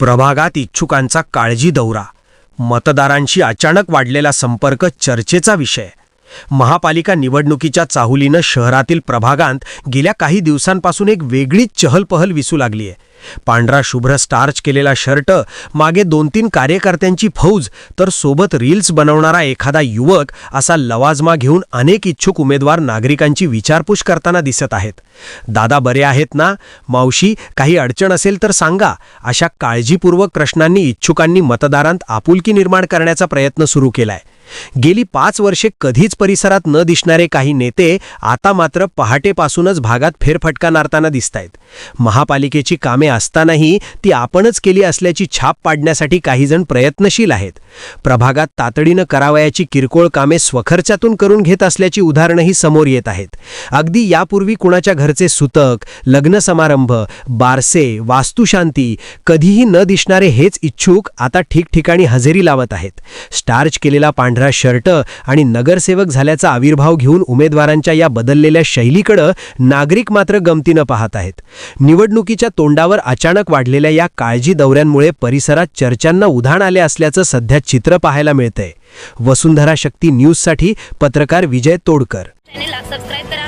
प्रभागात इच्छुकांचा काळजी दौरा, मतदारांशी अचानक वाढलेला संपर्क चर्चेचा विषय। महापालिका निवडणुकीच्या चाहुलीनं शहरातील प्रभागांत गेल्या काही दिवसांपासून एक वेगळीच चहलपहल दिसू लागलीय। पांढरा शुभ्र स्टार्च केलेला शर्ट, मागे 2-3 कार्यकर्त्यांची फौज, तर सोबत रील्स बनवणारा एखादा युवक, असा लवाजमा घेऊन अनेक इच्छुक उमेदवार नागरिकांची विचारपूस करताना दिसत आहेत। दादा बरे आहेत ना, मावशी काही अडचण असेल तर सांगा, अशा काळजीपूर्वक प्रश्नांनी इच्छुकांनी मतदारांत आपुलकी निर्माण करण्याचा प्रयत्न सुरू केलाय। गेली 5 वर्षे कधीच परिसरात न दिसणारे काही नेते आता मात्र पहाटेपासूनच भागात फेरफटका मारताना दिसतायत। महापालिकेची कामे असतानाही ती आपणच केली असल्याची छाप पाडण्यासाठी काही जण प्रयत्नशील आहेत। प्रभागात तातडीनं करावयाची किरकोळ कामे स्वखर्चातून करून घेत असल्याची उदाहरणंही समोर येत आहेत। अगदी यापूर्वी कुणाच्या घरचे सुतक, लग्न समारंभ, बारसे, वास्तुशांती, कधीही न दिसणारे हेच इच्छुक आता ठिकठिकाणी हजेरी लावत आहेत। स्टार्च केलेला पांढरा शर्ट आणि नगरसेवक झाल्याचा आविर्भाव घेऊन उमेदवारांच्या या बदललेल्या शैलीकडे नागरिक मात्र गमतीनं पाहत आहेत। निवडणुकीच्या तोंडावर अचानक वाढलेल्या या काळजी दौऱ्यांमुळे परिसरात चर्चांना उधाण आले असल्याचं सध्या चित्र पाहायला मिळतंय। वसुंधरा शक्ती न्यूजसाठी पत्रकार विजय तोडकर। चॅनेलला सबस्क्राइब करा।